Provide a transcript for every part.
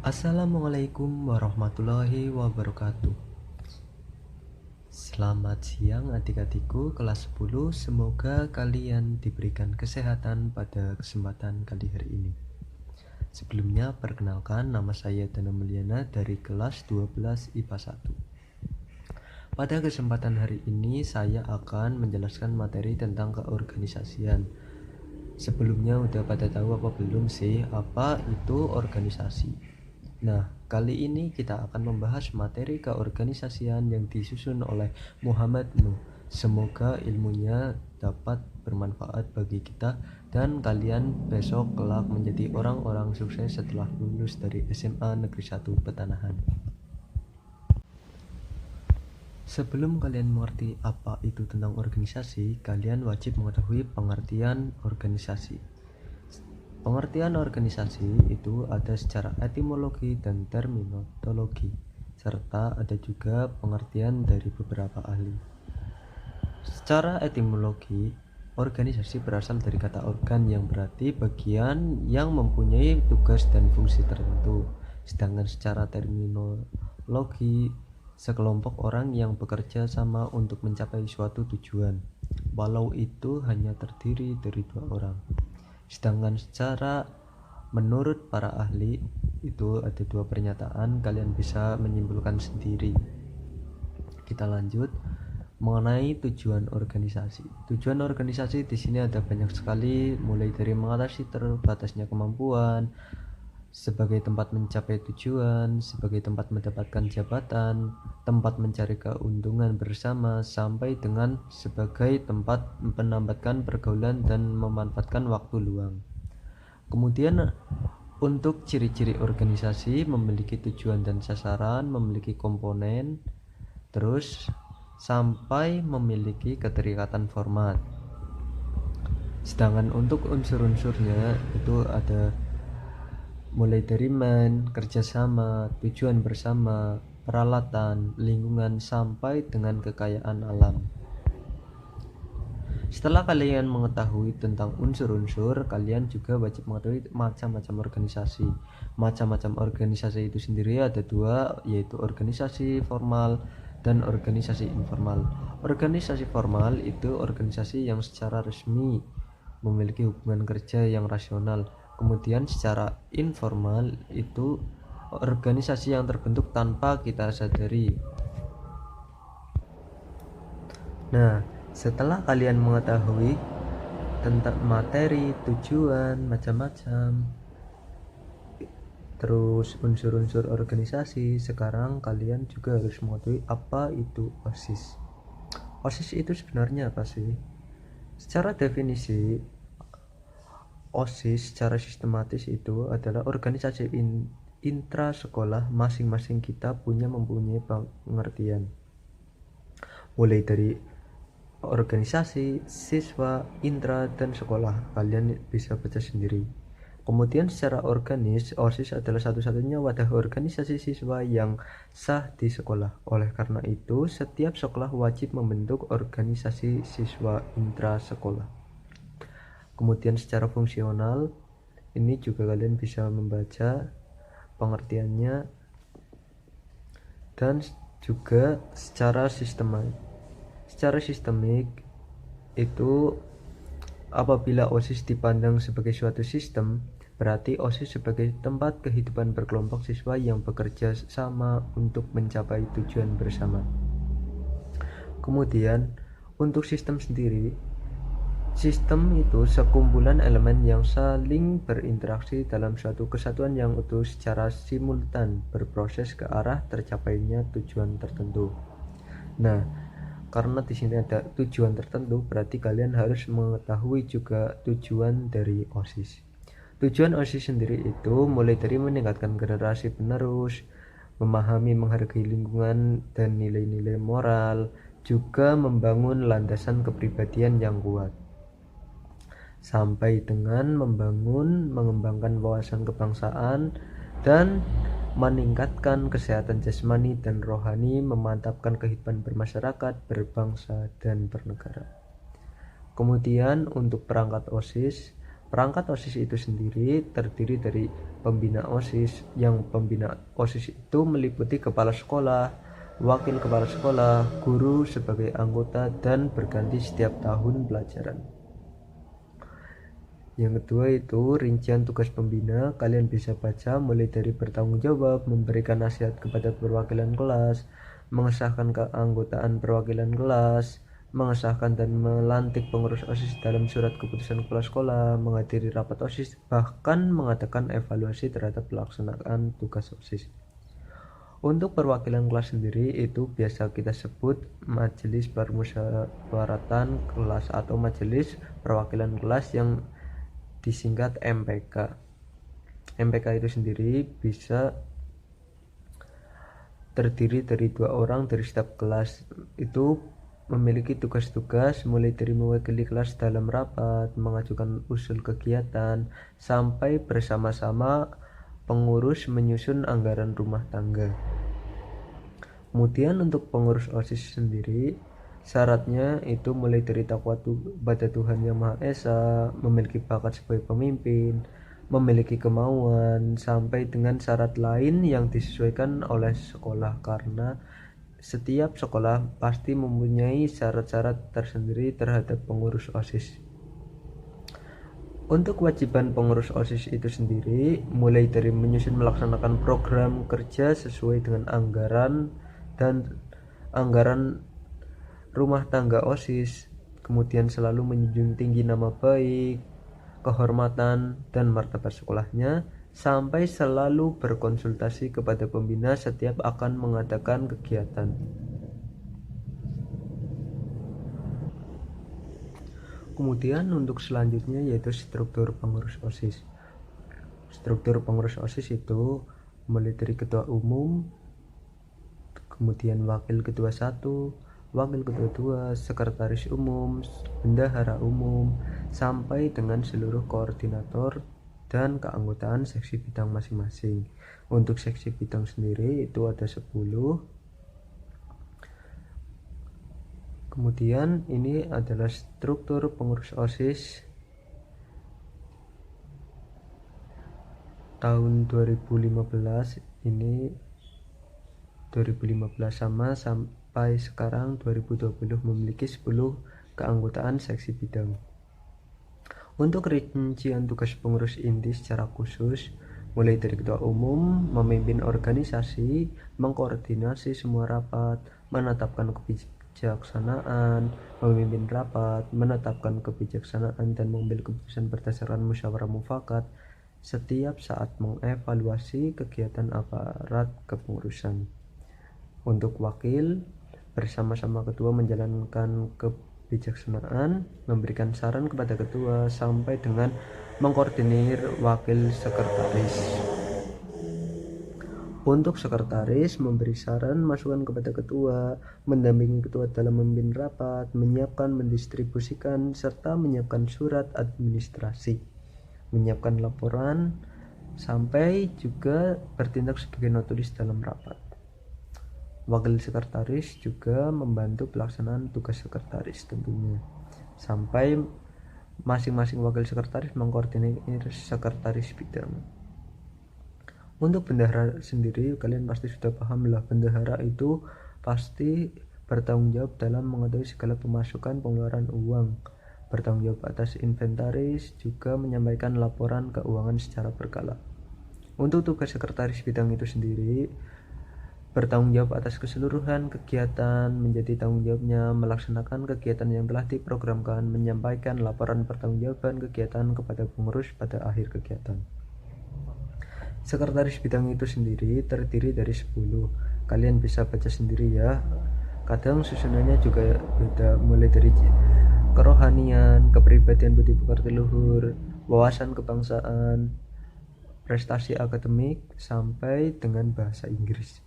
Assalamualaikum warahmatullahi wabarakatuh. Selamat siang adik-adikku kelas 10. Semoga kalian diberikan kesehatan pada kesempatan kali hari ini. Sebelumnya perkenalkan, nama saya Dana Mulyana dari kelas 12 IPA 1. Pada kesempatan hari ini saya akan menjelaskan materi tentang keorganisasian. Sebelumnya udah pada tahu apa belum sih apa itu organisasi? Nah, kali ini kita akan membahas materi keorganisasian yang disusun oleh Muhammad Nuh. Semoga ilmunya dapat bermanfaat bagi kita dan kalian besok kelak menjadi orang-orang sukses setelah lulus dari SMA Negeri 1 Petanahan. Sebelum kalian mengerti apa itu tentang organisasi, kalian wajib mengetahui pengertian organisasi. Pengertian organisasi itu ada secara etimologi dan terminologi, serta ada juga pengertian dari beberapa ahli. Secara etimologi, organisasi berasal dari kata organ yang berarti bagian yang mempunyai tugas dan fungsi tertentu. Sedangkan secara terminologi, sekelompok orang yang bekerja sama untuk mencapai suatu tujuan, walau itu hanya terdiri dari 2 orang. Sedangkan secara menurut para ahli itu ada 2 pernyataan, kalian bisa menyimpulkan sendiri. Kita lanjut mengenai tujuan organisasi. Tujuan organisasi di sini ada banyak sekali, mulai dari mengatasi terbatasnya kemampuan, sebagai tempat mencapai tujuan, sebagai tempat mendapatkan jabatan, tempat mencari keuntungan bersama, sampai dengan sebagai tempat menambahkan pergaulan dan memanfaatkan waktu luang. Kemudian untuk ciri-ciri organisasi, memiliki tujuan dan sasaran, memiliki komponen, terus sampai memiliki keterikatan format. Sedangkan untuk unsur-unsurnya itu ada mulai dari kerjasama, tujuan bersama, peralatan, lingkungan, sampai dengan kekayaan alam. Setelah kalian mengetahui tentang unsur-unsur, kalian juga wajib mengetahui macam-macam organisasi. Macam-macam organisasi itu sendiri ada 2, yaitu organisasi formal dan organisasi informal. Organisasi formal itu organisasi yang secara resmi memiliki hubungan kerja yang rasional. Kemudian secara informal itu organisasi yang terbentuk tanpa kita sadari. Nah, setelah kalian mengetahui tentang materi, tujuan, macam-macam, terus unsur-unsur organisasi, sekarang kalian juga harus mengetahui apa itu OSIS. OSIS itu sebenarnya apa sih? Secara definisi, OSIS secara sistematis itu adalah organisasi intra sekolah. Masing-masing kita mempunyai pengertian, mulai dari organisasi, siswa, intra, dan sekolah. Kalian bisa baca sendiri. Kemudian secara organis, OSIS adalah satu-satunya wadah organisasi siswa yang sah di sekolah. Oleh karena itu, setiap sekolah wajib membentuk organisasi siswa intra sekolah. Kemudian secara fungsional, ini juga kalian bisa membaca pengertiannya. Dan juga secara sistemik itu, apabila OSIS dipandang sebagai suatu sistem, berarti OSIS sebagai tempat kehidupan berkelompok siswa yang bekerja sama untuk mencapai tujuan bersama. Kemudian untuk sistem sendiri, sistem itu sekumpulan elemen yang saling berinteraksi dalam suatu kesatuan yang utuh secara simultan berproses ke arah tercapainya tujuan tertentu. Nah, karena di sini ada tujuan tertentu, berarti kalian harus mengetahui juga tujuan dari OSIS. Tujuan OSIS sendiri itu mulai dari meningkatkan generasi penerus, memahami menghargai lingkungan dan nilai-nilai moral, juga membangun landasan kepribadian yang kuat, sampai dengan mengembangkan wawasan kebangsaan dan meningkatkan kesehatan jasmani dan rohani, memantapkan kehidupan bermasyarakat, berbangsa, dan bernegara. Kemudian untuk perangkat OSIS, Perangkat OSIS itu sendiri terdiri dari pembina OSIS, yang pembina OSIS itu meliputi kepala sekolah, wakil kepala sekolah, guru sebagai anggota, dan berganti setiap tahun pelajaran. Yang kedua itu rincian tugas pembina. Kalian bisa baca mulai dari bertanggung jawab, memberikan nasihat kepada perwakilan kelas, mengesahkan keanggotaan perwakilan kelas, mengesahkan dan melantik pengurus OSIS dalam surat keputusan kepala sekolah, menghadiri rapat OSIS, bahkan mengadakan evaluasi terhadap pelaksanaan tugas OSIS. Untuk perwakilan kelas sendiri itu biasa kita sebut majelis permusyawaratan kelas atau majelis perwakilan kelas yang disingkat MPK. MPK itu sendiri bisa terdiri dari 2 orang dari setiap kelas. Itu memiliki tugas-tugas mulai dari mewakili kelas dalam rapat, mengajukan usul kegiatan, sampai bersama-sama pengurus menyusun anggaran rumah tangga. Kemudian untuk pengurus OSIS sendiri, syaratnya itu mulai dari takwa pada Tuhan Yang Maha Esa, memiliki bakat sebagai pemimpin, memiliki kemauan, sampai dengan syarat lain yang disesuaikan oleh sekolah, karena setiap sekolah pasti mempunyai syarat-syarat tersendiri terhadap pengurus OSIS. Untuk kewajiban pengurus OSIS itu sendiri mulai dari menyusun melaksanakan program kerja sesuai dengan anggaran dan anggaran rumah tangga OSIS, kemudian selalu menjunjung tinggi nama baik, kehormatan, dan martabat sekolahnya, sampai selalu berkonsultasi kepada pembina setiap akan mengadakan kegiatan. Kemudian untuk selanjutnya yaitu struktur pengurus OSIS. Struktur pengurus OSIS itu mulai dari ketua umum, kemudian wakil ketua 1, wakil ketua 2, sekretaris umum, bendahara umum, sampai dengan seluruh koordinator dan keanggotaan seksi bidang masing-masing. Untuk seksi bidang sendiri itu ada 10. Kemudian ini adalah struktur pengurus OSIS tahun 2015 ini. 2015 sampai sekarang 2020 memiliki 10 keanggotaan seksi bidang. Untuk rincian tugas pengurus inti secara khusus, mulai dari ketua umum, memimpin organisasi, mengkoordinasi semua rapat, menetapkan kebijaksanaan, memimpin rapat, menetapkan kebijaksanaan, dan mengambil keputusan berdasarkan musyawarah mufakat, setiap saat mengevaluasi kegiatan aparat kepengurusan. Untuk wakil, bersama-sama ketua menjalankan kebijaksanaan, memberikan saran kepada ketua, sampai dengan mengkoordinir wakil sekretaris. Untuk sekretaris, memberi saran masukan kepada ketua, mendampingi ketua dalam memimpin rapat, menyiapkan, mendistribusikan, serta menyiapkan surat administrasi, menyiapkan laporan, sampai juga bertindak sebagai notulis dalam rapat. Wakil sekretaris juga membantu pelaksanaan tugas sekretaris tentunya, sampai masing-masing wakil sekretaris mengkoordinir sekretaris bidang. Untuk bendahara sendiri, kalian pasti sudah paham lah, bendahara itu pasti bertanggung jawab dalam mengetahui segala pemasukan pengeluaran uang, bertanggung jawab atas inventaris, juga menyampaikan laporan keuangan secara berkala. Untuk tugas sekretaris bidang itu sendiri, bertanggung jawab atas keseluruhan kegiatan, menjadi tanggung jawabnya melaksanakan kegiatan yang telah diprogramkan, menyampaikan laporan pertanggungjawaban kegiatan kepada pengurus pada akhir kegiatan. Sekretaris bidang itu sendiri terdiri dari 10. Kalian bisa baca sendiri ya. Kadang susunannya juga beda, mulai dari kerohanian, kepribadian budi pekerti luhur, wawasan kebangsaan, prestasi akademik, sampai dengan bahasa Inggris.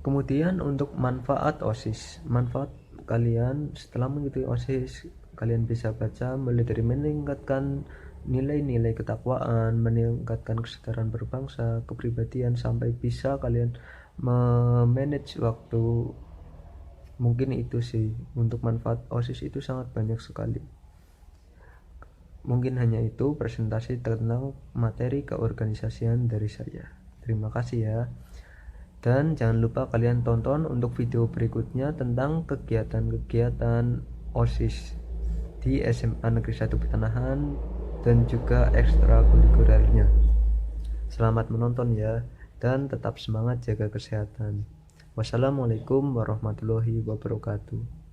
Kemudian untuk manfaat OSIS, manfaat kalian setelah mengikuti OSIS, kalian bisa baca mulai dari meningkatkan nilai-nilai ketakwaan, meningkatkan kesadaran berbangsa, kepribadian, sampai bisa kalian memanage waktu Mungkin itu sih, untuk manfaat OSIS itu sangat banyak sekali. Mungkin hanya itu presentasi tentang materi keorganisasian dari saya. Terima kasih ya. Dan jangan lupa kalian tonton untuk video berikutnya tentang kegiatan-kegiatan OSIS di SMA Negeri 1 Petanahan dan juga ekstrakurikulernya. Selamat menonton ya, dan tetap semangat jaga kesehatan. Wassalamualaikum warahmatullahi wabarakatuh.